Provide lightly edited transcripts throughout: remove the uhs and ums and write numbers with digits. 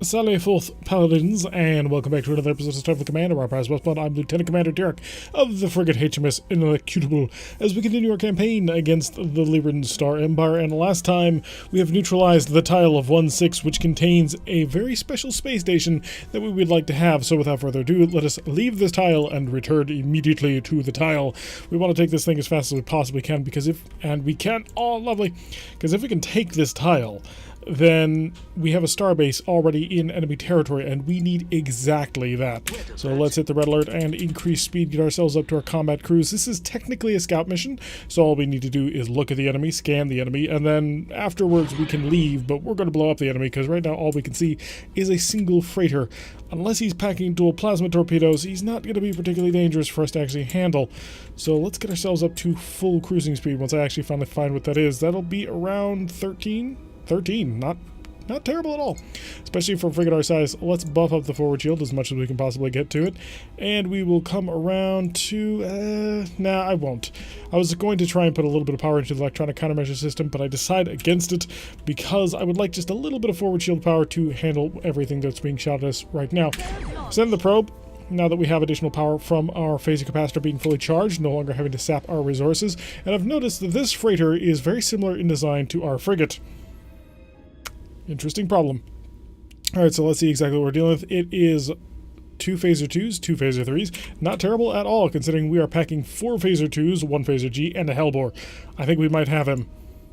Salve Forth Paladins, and welcome back to another episode of Starfleet Command, Orion Pirates. I'm Lieutenant Commander Derek of the frigate HMS Inexcutable, as we continue our campaign against the Lyran Star Empire. And last time, we have neutralized the tile of 1-6, which contains a very special space station that we would like to have. So without further ado, let us leave this tile and return immediately to the tile. We want to take this thing as fast as we possibly can, because if we can take this tile, then we have a starbase already in enemy territory, and we need exactly that. So let's hit the red alert and increase speed, get ourselves up to our combat cruise. This is technically a scout mission, so all we need to do is look at the enemy, scan the enemy, and then afterwards we can leave, but we're going to blow up the enemy, because right now all we can see is a single freighter. Unless he's packing dual plasma torpedoes, he's not going to be particularly dangerous for us to actually handle. So let's get ourselves up to full cruising speed once I actually finally find what that is. That'll be around 13, not terrible at all, especially for a frigate our size. Let's buff up the forward shield as much as we can possibly get to it, and we will come around to nah, I won't. I was going to try and put a little bit of power into the electronic countermeasure system, but I decided against it because I would like just a little bit of forward shield power to handle everything that's being shot at us right now. Send the probe. Now that we have additional power from our phaser capacitor being fully charged, no longer having to sap our resources, and I've noticed that this freighter is very similar in design to our frigate. Interesting problem. Alright, so let's see exactly what we're dealing with. It is 2 phaser 2s, 2 phaser 3s. Not terrible at all, considering we are packing 4 phaser 2s, 1 phaser G, and a Hellbore. I think we might have him,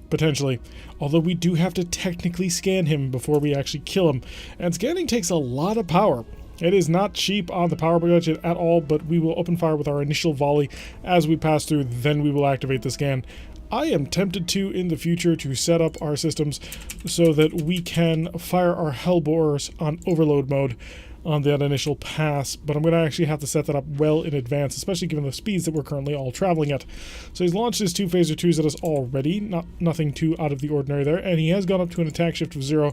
potentially. Although we do have to technically scan him before we actually kill him. And scanning takes a lot of power. It is not cheap on the power budget at all, but we will open fire with our initial volley as we pass through, then we will activate the scan. I am tempted to, in the future, to set up our systems so that we can fire our Hellbores on overload mode on that initial pass, but I'm going to actually have to set that up well in advance, especially given the speeds that we're currently all traveling at. So he's launched his 2 phaser 2s at us already, nothing too out of the ordinary there, and he has gone up to an attack shift of 0,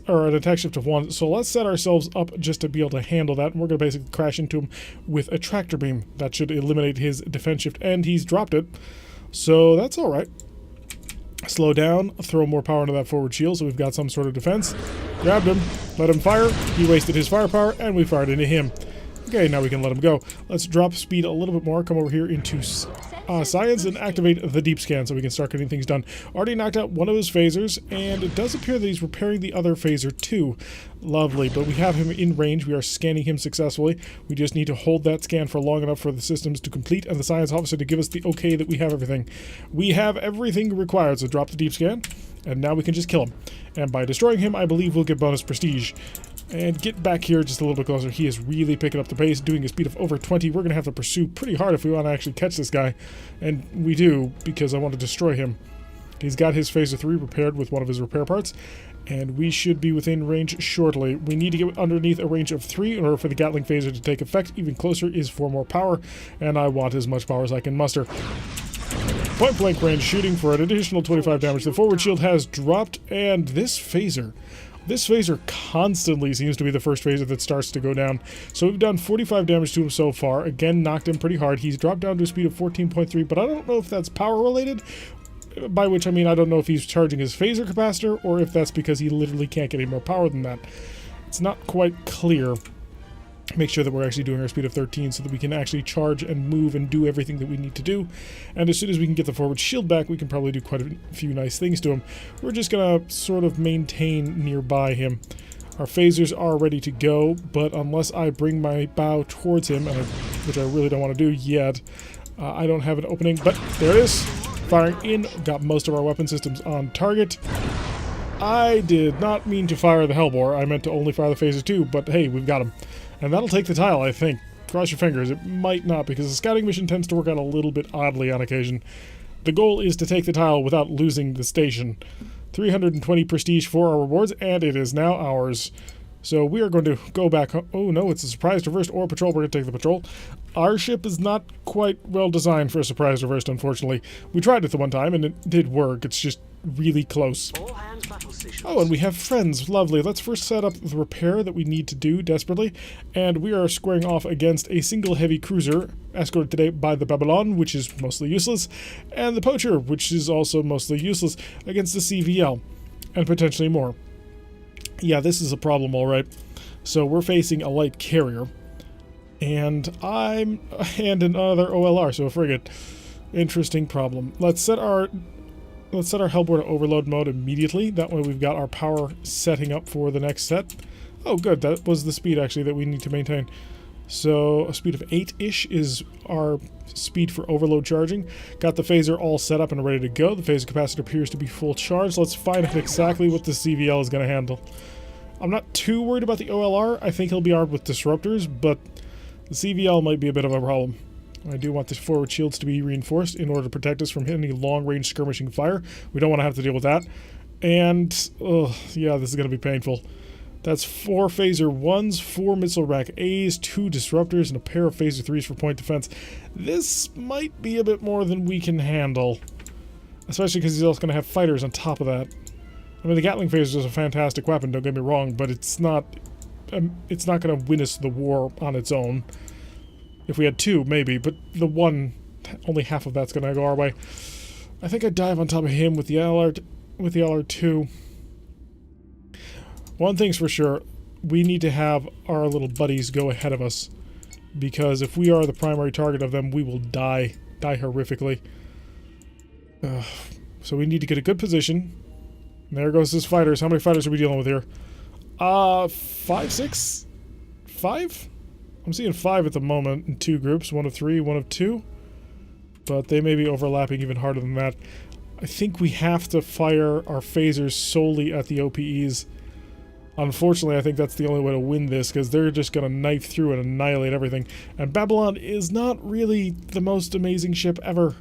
or an attack shift of 1, so let's set ourselves up just to be able to handle that, and we're going to basically crash into him with a tractor beam. That should eliminate his defense shift, and he's dropped it. So that's alright. Slow down, throw more power into that forward shield so we've got some sort of defense. Grabbed him, let him fire, he wasted his firepower, and we fired into him. Okay, now we can let him go. Let's drop speed a little bit more, come over here into science, and activate the deep scan so we can start getting things done. Already knocked out one of his phasers, and it does appear that he's repairing the other phaser too. Lovely, but we have him in range. We are scanning him successfully. We just need to hold that scan for long enough for the systems to complete and the science officer to give us the okay that we have everything. We have everything required, so drop the deep scan, and now we can just kill him. And by destroying him, I believe we'll get bonus prestige. And get back here just a little bit closer. He is really picking up the pace, doing a speed of over 20. We're going to have to pursue pretty hard if we want to actually catch this guy. And we do, because I want to destroy him. He's got his phaser 3 repaired with one of his repair parts, and we should be within range shortly. We need to get underneath a range of 3 in order for the Gatling phaser to take effect. Even closer is 4 more power, and I want as much power as I can muster. Point blank range shooting for an additional 25 damage. The forward shield has dropped, and this phaser constantly seems to be the first phaser that starts to go down. So we've done 45 damage to him so far. Again, knocked him pretty hard. He's dropped down to a speed of 14.3, but I don't know if that's power related, by which I mean I don't know if he's charging his phaser capacitor or if that's because he literally can't get any more power than that. It's not quite clear. Make sure that we're actually doing our speed of 13 so that we can actually charge and move and do everything that we need to do. And as soon as we can get the forward shield back, we can probably do quite a few nice things to him. We're just going to sort of maintain nearby him. Our phasers are ready to go, but unless I bring my bow towards him, which I really don't want to do yet, I don't have an opening. But there it is. Firing in. Got most of our weapon systems on target. I did not mean to fire the Hellbore. I meant to only fire the phaser 2, but hey, we've got him. And that'll take the tile, I think. Cross your fingers. It might not, because the scouting mission tends to work out a little bit oddly on occasion. The goal is to take the tile without losing the station. 320 prestige for our rewards, and it is now ours. So we are going to go back home. Oh no, it's a surprise reversed or patrol. We're going to take the patrol. Our ship is not quite well designed for a surprise reversed, unfortunately. We tried it the one time, and it did work. It's just really close. Oh, and we have friends. Lovely. Let's first set up the repair that we need to do desperately. And we are squaring off against a single heavy cruiser, escorted today by the Babylon, which is mostly useless, and the Poacher, which is also mostly useless, against the CVL, and potentially more. Yeah, this is a problem, all right. So we're facing a light carrier, and another OLR, so a frigate. Interesting problem. Let's set our Hellboard to overload mode immediately. That way we've got our power setting up for the next set. Oh, good. That was the speed, actually, that we need to maintain. So a speed of 8-ish is our speed for overload charging. Got the phaser all set up and ready to go. The phaser capacitor appears to be full charge. Let's find out exactly what the CVL is going to handle. I'm not too worried about the OLR. I think he'll be armed with disruptors, but the CVL might be a bit of a problem. I do want the forward shields to be reinforced in order to protect us from any long-range skirmishing fire. We don't want to have to deal with that. And, yeah, this is going to be painful. That's 4 phaser 1s, 4 missile rack A's, 2 disruptors, and a pair of phaser 3s for point defense. This might be a bit more than we can handle. Especially because he's also going to have fighters on top of that. I mean, the Gatling phaser is a fantastic weapon, don't get me wrong, but it's not going to win us the war on its own. If we had 2, maybe, but the one, only half of that's going to go our way. I think I'd dive on top of him with the LR2. One thing's for sure, we need to have our little buddies go ahead of us, because if we are the primary target of them, we will die horrifically. So we need to get a good position. And there goes his fighters. How many fighters are we dealing with here? 5, 6? 5? I'm seeing 5 at the moment in 2 groups. 1 of 3, 1 of 2. But they may be overlapping even harder than that. I think we have to fire our phasers solely at the OPEs. Unfortunately, I think that's the only way to win this, because they're just going to knife through and annihilate everything. And Babylon is not really the most amazing ship ever.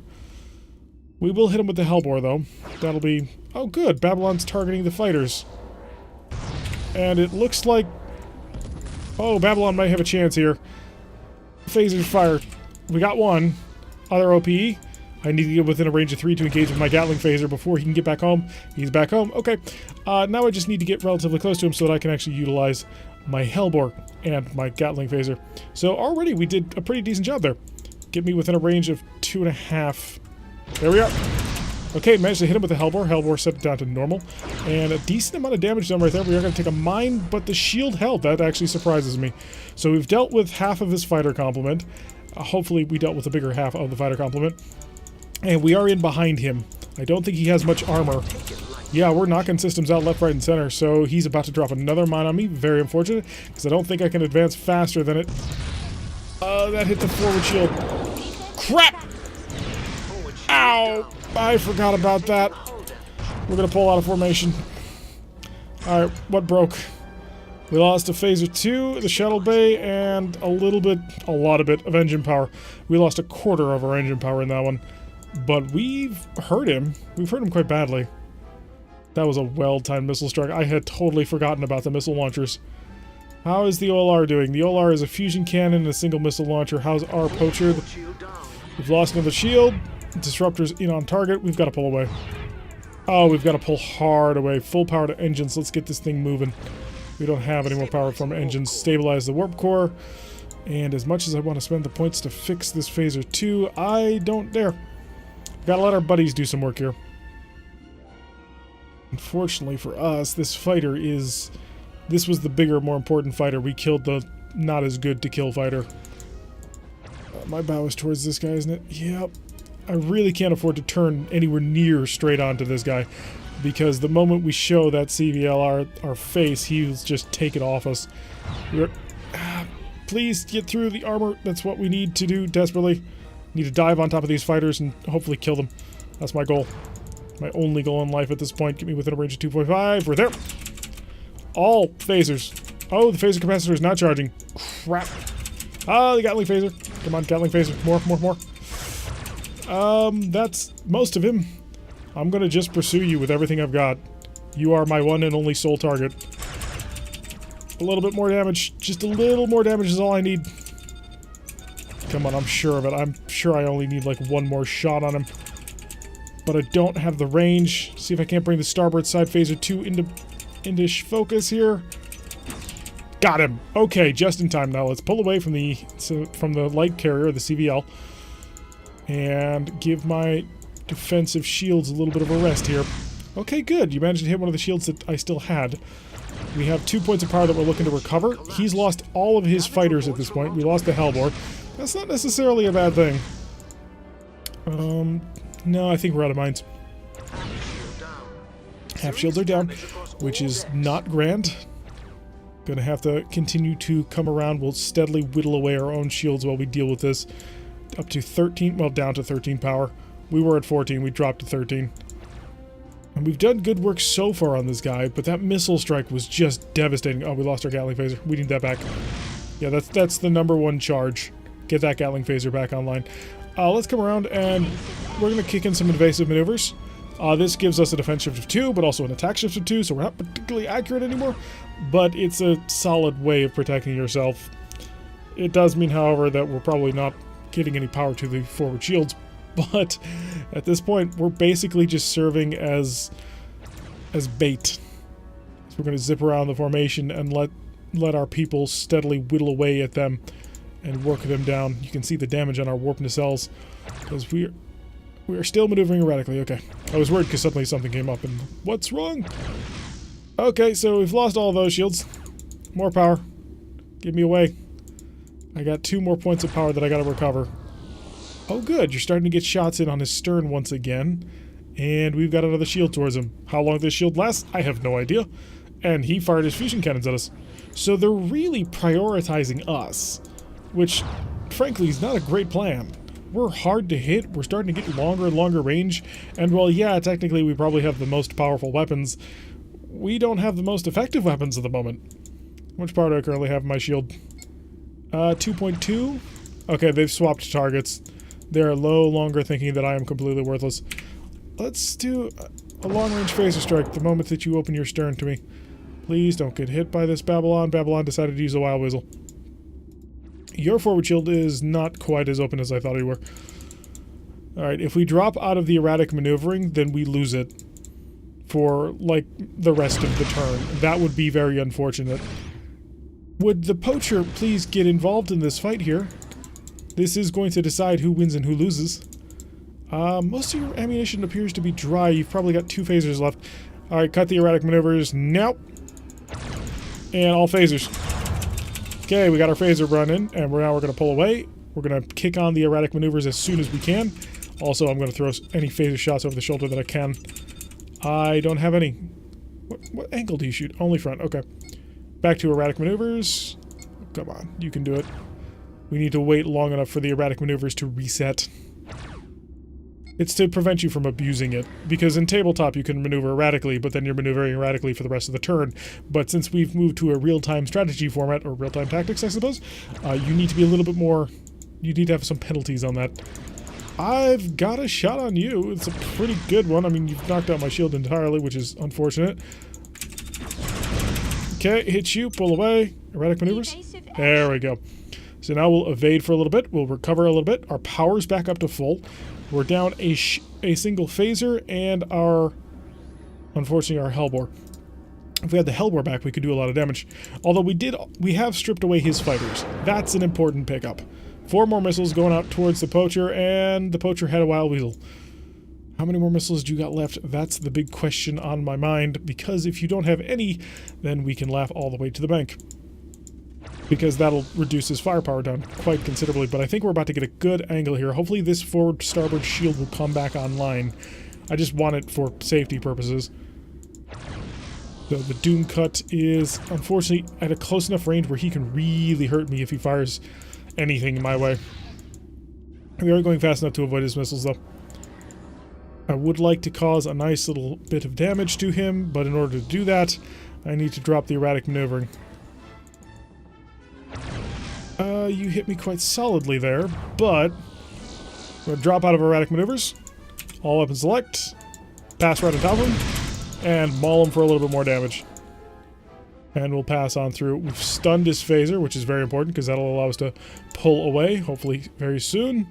We will hit him with the Hellbore, though. That'll be... Oh, good. Babylon's targeting the fighters. And it looks like... Oh, Babylon might have a chance here. Phasers fired. We got 1. Other OPE. I need to get within a range of 3 to engage with my Gatling phaser before he can get back home. He's back home. Okay. Now I just need to get relatively close to him so that I can actually utilize my Hellbore and my Gatling phaser. So already we did a pretty decent job there. Get me within a range of 2.5. There we are. Okay, managed to hit him with the Hellbore. Hellbore set it down to normal. And a decent amount of damage done right there. We are going to take a mine, but the shield held. That actually surprises me. So we've dealt with half of his fighter complement. Hopefully we dealt with the bigger half of the fighter complement. And we are in behind him. I don't think he has much armor. Yeah, we're knocking systems out left, right, and center. So he's about to drop another mine on me. Very unfortunate, because I don't think I can advance faster than it. That hit the forward shield. Crap! Ow! I forgot about that. We're going to pull out of formation. Alright, what broke? We lost a phaser 2, the shuttle bay, and a lot of bit of engine power. We lost a quarter of our engine power in that one. But we've hurt him. We've hurt him quite badly. That was a well-timed missile strike. I had totally forgotten about the missile launchers. How is the OLR doing? The OLR is a fusion cannon and a single missile launcher. How's our poacher? We've lost another shield. Disruptors in on target. We've got to pull away. Oh, we've got to pull hard away. Full power to engines. Let's get this thing moving. We don't have any more power from engines. Stabilize the warp core. And as much as I want to spend the points to fix this phaser 2, I don't dare. Gotta let our buddies do some work here. Unfortunately for us, this fighter is... This was the bigger, more important fighter. We killed the not as good to kill fighter. My bow is towards this guy, isn't it? Yep. I really can't afford to turn anywhere near straight onto this guy, because the moment we show that CVL our face, he'll just take it off us. Please get through the armor. That's what we need to do desperately. Need to dive on top of these fighters and hopefully kill them. That's my goal. My only goal in life at this point. Get me within a range of 2.5. We're there. All phasers. Oh, the phaser capacitor is not charging. Crap. Ah, the Gatling phaser. Come on, Gatling phaser. More. That's most of him. I'm gonna just pursue you with everything I've got. You are my one and only sole target. A little bit more damage. Just a little more damage is all I need. Come on, I'm sure of it. I'm sure I only need like one more shot on him. But I don't have the range. See if I can't bring the starboard side phaser 2 into focus here. Got him. Okay, just in time now. Let's pull away from the light carrier, the CVL, and give my defensive shields a little bit of a rest here. Okay, good. You managed to hit one of the shields that I still had. We have 2 points of power that we're looking to recover. He's lost all of his fighters at this point. We lost the Hellbore. That's not necessarily a bad thing. No, I think we're out of mines. Half shields are down, which is not grand. Gonna have to continue to come around. We'll steadily whittle away our own shields while we deal with this. Up to 13, well, down to 13 power. We were at 14, we dropped to 13. And we've done good work so far on this guy, but that missile strike was just devastating. Oh, we lost our Gatling phaser. We need that back. Yeah, that's the #1 charge. Get that Gatling phaser back online. Let's come around and we're going to kick in some invasive maneuvers. This gives us a defense shift of 2, but also an attack shift of 2, so we're not particularly accurate anymore. But it's a solid way of protecting yourself. It does mean, however, that we're probably not getting any power to the forward shields. But at this point, we're basically just serving as bait. So we're going to zip around the formation and let our people steadily whittle away at them and work them down. You can see the damage on our warp nacelles because we are still maneuvering erratically. Okay, I was worried because suddenly something came up and what's wrong? Okay, so we've lost all of those shields. More power. Give me away. I got 2 more points of power that I got to recover. Oh good, you're starting to get shots in on his stern once again. And we've got another shield towards him. How long this shield lasts, I have no idea. And he fired his fusion cannons at us. So they're really prioritizing us. Which, frankly, is not a great plan. We're hard to hit, we're starting to get longer and longer range. And while, yeah, technically we probably have the most powerful weapons, we don't have the most effective weapons at the moment. How much power do I currently have in my shield? 2.2? Okay, they've swapped targets. They're no longer thinking that I am completely worthless. Let's do a long-range phaser strike the moment that you open your stern to me. Please don't get hit by this Babylon. Babylon decided to use a Wild Weasel. Your forward shield is not quite as open as I thought you were. Alright, if we drop out of the erratic maneuvering, then we lose it for, like, the rest of the turn. That would be very unfortunate. Would the poacher please get involved in this fight here? This is going to decide who wins and who loses. Most of your ammunition appears to be dry. You've probably got 2 phasers left. Alright, cut the erratic maneuvers. Nope. And all phasers. Okay, we got our phaser running, and now we're going to pull away. We're going to kick on the erratic maneuvers as soon as we can. Also, I'm going to throw any phaser shots over the shoulder that I can. I don't have any. What angle do you shoot? Only front. Okay. Back to erratic maneuvers. Come on, you can do it. We need to wait long enough for the erratic maneuvers to reset. It's to prevent you from abusing it, because in tabletop you can maneuver erratically, but then you're maneuvering erratically for the rest of the turn. But since we've moved to a real-time strategy format, or real-time tactics, I suppose, you need to be a little bit more... You need to have some penalties on that. I've got a shot on you. It's a pretty good one. I mean, you've knocked out my shield entirely, which is unfortunate. Okay, hit you, pull away. Erratic maneuvers. There we go. So now we'll evade for a little bit. We'll recover a little bit. Our power's back up to full. We're down a single phaser and our, unfortunately, our Hellbore. If we had the Hellbore back, we could do a lot of damage. Although we have stripped away his fighters. That's an important pickup. 4 more missiles going out towards the poacher, and the poacher had a Wild Weasel. How many more missiles do you got left? That's the big question on my mind, because if you don't have any, then we can laugh all the way to the bank. Because that'll reduce his firepower down quite considerably, but I think we're about to get a good angle here. Hopefully this forward starboard shield will come back online. I just want it for safety purposes. So the Doom Cut is, unfortunately, at a close enough range where he can really hurt me if he fires anything in my way. We are going fast enough to avoid his missiles, though. I would like to cause a nice little bit of damage to him, but in order to do that, I need to drop the erratic maneuvering. You hit me quite solidly there, but I'm going to drop out of erratic maneuvers. All weapons select, pass right on top of him, and maul him for a little bit more damage. And we'll pass on through. We've stunned his phaser, which is very important because that'll allow us to pull away, hopefully very soon.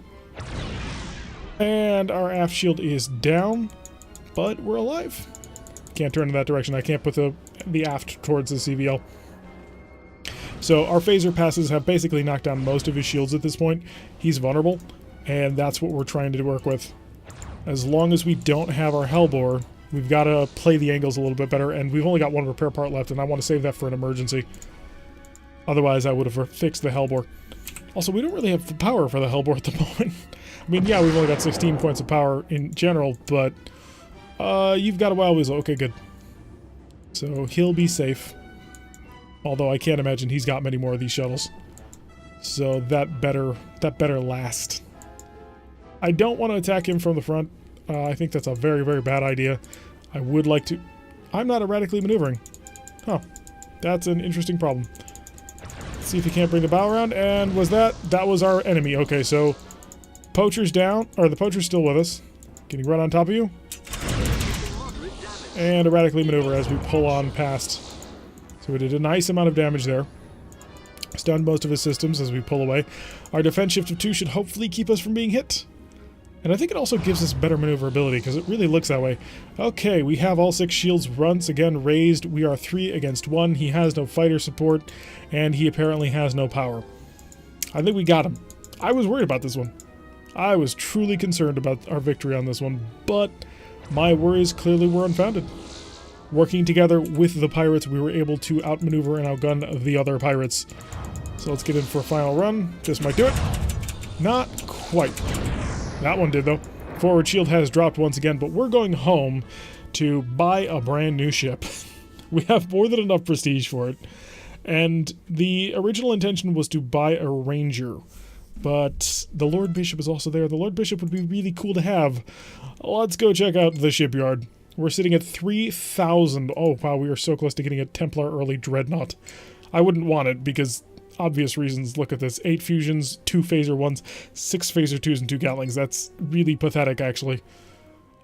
And our aft shield is down, but we're alive. Can't turn in that direction. I can't put the aft towards the CVL. So our phaser passes have basically knocked down most of his shields at this point. He's vulnerable, and that's what we're trying to work with. As long as we don't have our Hellbore, We've got to play the angles a little bit better, and we've only got one repair part left, and I want to save that for an emergency. Otherwise, I would have fixed the Hellbore. Also, we don't really have the power for the Hellbore at the moment. I mean, yeah, we've only got 16 points of power in general, but you've got a Wild Weasel. Okay, good. So he'll be safe. Although I can't imagine he's got many more of these shuttles. So that better last. I don't want to attack him from the front. I think that's a very, very bad idea. I would like to... I'm not erratically maneuvering. Huh. That's an interesting problem. Let's see if he can't bring the bow around. And was that... That was our enemy. Okay, so... Poacher's down. Or the Poacher's still with us. Getting right on top of you. And erratically maneuver as we pull on past. So we did a nice amount of damage there. Stunned most of his systems as we pull away. Our defense shift of 2 should hopefully keep us from being hit. And I think it also gives us better maneuverability, because it really looks that way. Okay, we have all 6 shields once again raised. We are 3 against 1. He has no fighter support, and he apparently has no power. I think we got him. I was worried about this one. I was truly concerned about our victory on this one, but my worries clearly were unfounded. Working together with the pirates, we were able to outmaneuver and outgun the other pirates. So let's get in for a final run. This might do it. Not quite. That one did, though. Forward shield has dropped once again, but we're going home to buy a brand new ship. We have more than enough prestige for it. And the original intention was to buy a Ranger. But the Lord Bishop is also there. The Lord Bishop would be really cool to have. Let's go check out the shipyard. We're sitting at 3,000. Oh, wow, we are so close to getting a Templar early Dreadnought. I wouldn't want it because... obvious reasons. Look at this. 8 fusions, 2 phaser 1s, 6 phaser 2s, and 2 Gatlings. That's really pathetic, actually.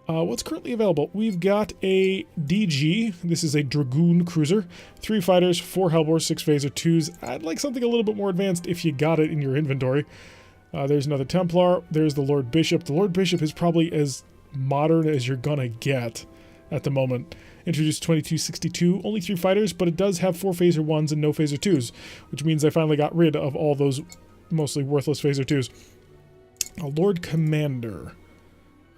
What's currently available? We've got a DG. This is a Dragoon cruiser. 3 fighters, 4 Hellbores, 6 phaser 2s. I'd like something a little bit more advanced if you got it in your inventory. There's another Templar. There's the Lord Bishop. The Lord Bishop is probably as modern as you're gonna get at the moment. Introduced 2262, only 3 fighters, but it does have 4 phaser 1s and no phaser 2s, which means I finally got rid of all those mostly worthless phaser 2s. A Lord Commander.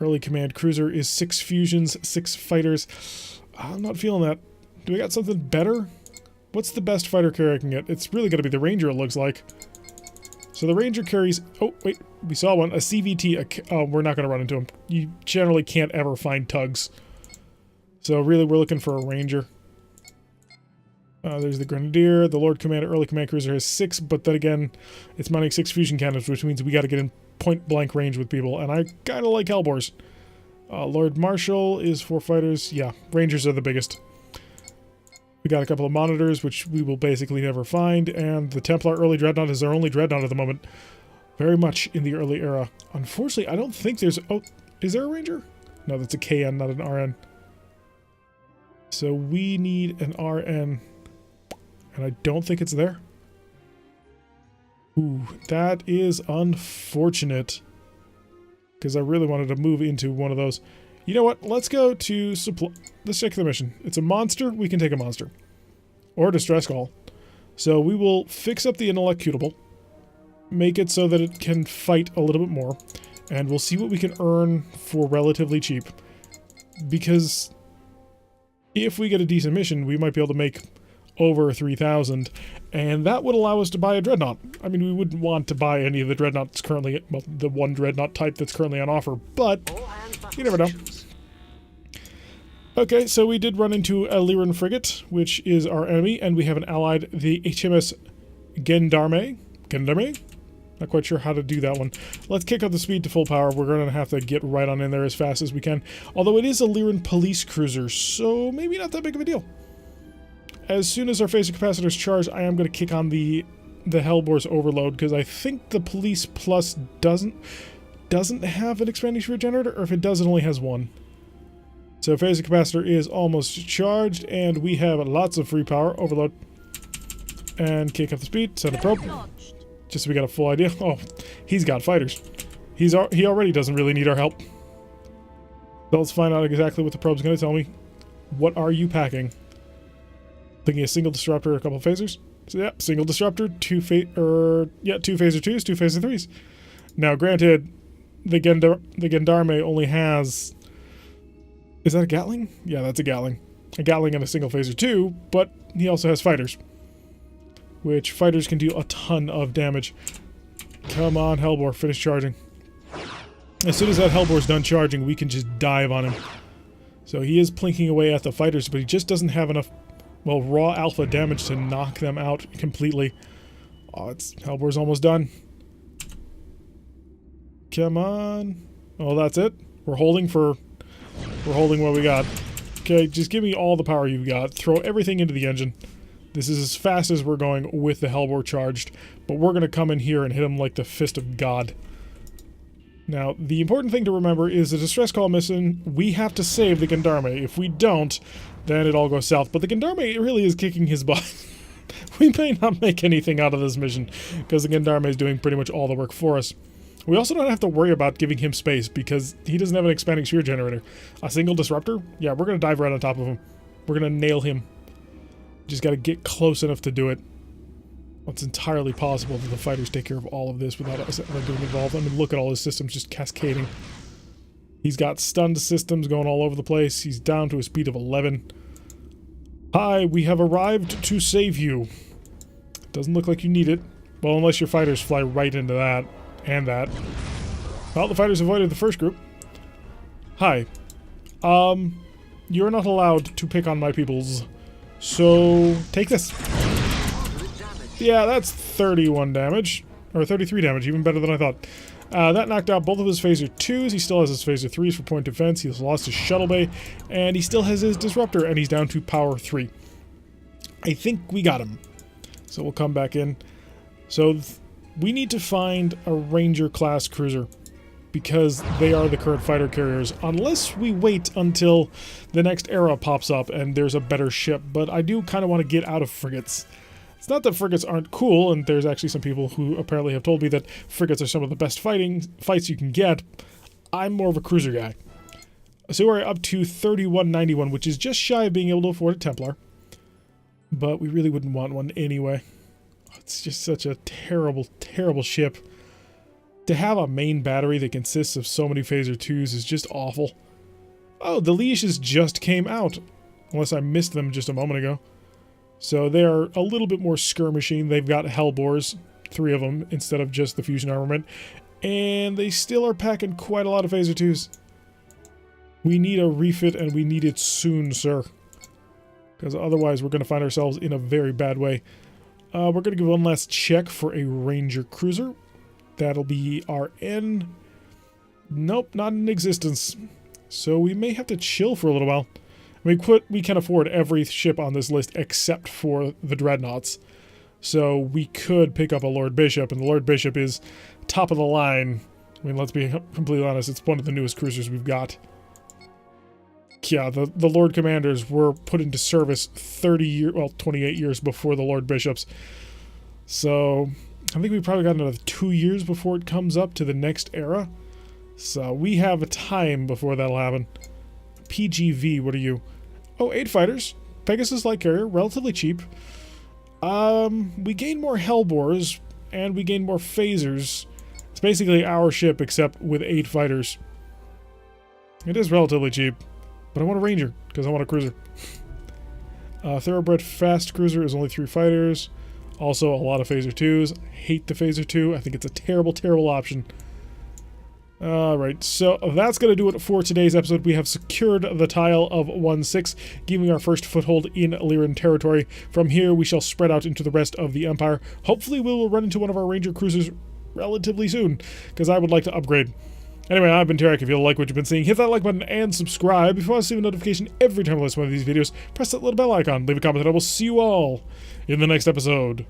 Early command cruiser is 6 fusions, 6 fighters. I'm not feeling that. Do we got something better? What's the best fighter carrier I can get? It's really going to be the Ranger, it looks like. So the Ranger carries... Oh, wait, we saw one. A CVT. Oh, we're not going to run into him. You generally can't ever find tugs. So really, we're looking for a Ranger. There's the Grenadier. The Lord Commander Early Command Cruiser has 6, but then again, it's mounting 6 fusion cannons, which means we got to get in point-blank range with people, and I kind of like Hellbores. Lord Marshal is 4 fighters. Yeah, Rangers are the biggest. We got a couple of monitors, which we will basically never find, and the Templar Early Dreadnought is our only Dreadnought at the moment. Very much in the early era. Unfortunately, I don't think there's... Oh, is there a Ranger? No, that's a KN, not an RN. So we need an RN, and I don't think it's there. Ooh, that is unfortunate, because I really wanted to move into one of those. You know what? Let's go to supply. Let's check the mission. It's a monster. We can take a monster. Or a distress call. So we will fix up the Inelectable, make it so that it can fight a little bit more, and we'll see what we can earn for relatively cheap. Because... if we get a decent mission, we might be able to make over 3,000, and that would allow us to buy a Dreadnought. I mean, we wouldn't want to buy any of the Dreadnoughts currently, well, the one Dreadnought type that's currently on offer, but you never know. Okay, so we did run into a Lyran frigate, which is our enemy, and we have an allied, the HMS Gendarme. Not quite sure how to do that one. Let's kick up the speed to full power. We're going to have to get right on in there as fast as we can. Although it is a Lyran police cruiser, so maybe not that big of a deal. As soon as our phaser capacitor's charged, I am going to kick on the Hellbore's overload, because I think the police plus doesn't have an expanding spirit generator, or if it does, it only has 1. So phaser capacitor is almost charged, and we have lots of free power. Overload. And kick up the speed. Send a probe. Just so we got a full idea. Oh, he's got fighters. He already doesn't really need our help. So let's find out exactly what the probe's going to tell me. What are you packing? Thinking a single disruptor, a couple of phasers. So yeah, single disruptor, 2 phaser 2s, 2 phaser 3s. Now, granted, the Gendarme only has Is that a Gatling? Yeah, that's a Gatling. A Gatling and a single phaser too, but he also has fighters. Which fighters can do a ton of damage. Come on, Hellbore, finish charging. As soon as that Hellbore's done charging, we can just dive on him. So he is plinking away at the fighters, but he just doesn't have enough, well, raw alpha damage to knock them out completely. Oh, Hellbore's almost done. Come on. Oh, that's it. We're holding what we got. Okay, just give me all the power you've got. Throw everything into the engine. This is as fast as we're going with the Hellbore charged, but we're going to come in here and hit him like the fist of God. Now, the important thing to remember is the distress call mission, we have to save the Gendarme. If we don't, then it all goes south. But the Gendarme really is kicking his butt. We may not make anything out of this mission, because the Gendarme is doing pretty much all the work for us. We also don't have to worry about giving him space, because he doesn't have an expanding sphere generator. A single disruptor? Yeah, we're going to dive right on top of him. We're going to nail him. Just got to get close enough to do it. Well, it's entirely possible that the fighters take care of all of this without us ever getting involved. I mean, look at all his systems just cascading. He's got stunned systems going all over the place. He's down to a speed of 11. Hi, we have arrived to save you. Doesn't look like you need it. Well, unless your fighters fly right into that. And that. Well, the fighters avoided the first group. Hi. You're not allowed to pick on my peoples. So, take this. Yeah, that's 31 damage. Or 33 damage, even better than I thought. That knocked out both of his phaser 2s. He still has his phaser 3s for point defense. He's lost his shuttle bay. And he still has his disruptor, and he's down to power 3. I think we got him. So we'll come back in. So we need to find a Ranger class cruiser, because they are the current fighter carriers, unless we wait until the next era pops up and there's a better ship. But I do kind of want to get out of frigates. It's not that frigates aren't cool, and there's actually some people who apparently have told me that frigates are some of the best fights you can get. I'm more of a cruiser guy. So we're up to 3191, which is just shy of being able to afford a Templar. But we really wouldn't want one anyway. It's just such a terrible, terrible ship. To have a main battery that consists of so many phaser 2s is just awful. Oh, the leashes just came out. Unless I missed them just a moment ago. So they are a little bit more skirmishing. They've got Hellbores, 3 of them, instead of just the fusion armament. And they still are packing quite a lot of phaser 2s. We need a refit, and we need it soon, sir. Because otherwise we're going to find ourselves in a very bad way. We're going to give one last check for a Ranger cruiser. That'll be our N. Nope, not in existence. So we may have to chill for a little while. We can afford every ship on this list except for the Dreadnoughts. So we could pick up a Lord Bishop, and the Lord Bishop is top of the line. I mean, let's be completely honest, it's one of the newest cruisers we've got. Yeah, the Lord Commanders were put into service 28 years before the Lord Bishops. So I think we've probably got another 2 years before it comes up to the next era. So we have a time before that'll happen. PGV, what are you? Oh, 8 fighters. Pegasus light carrier, relatively cheap. We gain more Hellbores, and we gain more phasers. It's basically our ship, except with 8 fighters. It is relatively cheap. But I want a Ranger, because I want a cruiser. Thoroughbred fast cruiser is only 3 fighters. Also, a lot of phaser 2s. I hate the phaser 2. I think it's a terrible, terrible option. Alright, so that's going to do it for today's episode. We have secured the tile of 1-6, giving our first foothold in Lyran territory. From here, we shall spread out into the rest of the Empire. Hopefully, we will run into one of our Ranger cruisers relatively soon, because I would like to upgrade. Anyway, I've been Tarek. If you like what you've been seeing, hit that like button and subscribe. If you want to receive a notification every time I list one of these videos, press that little bell icon, leave a comment, and I will see you all in the next episode.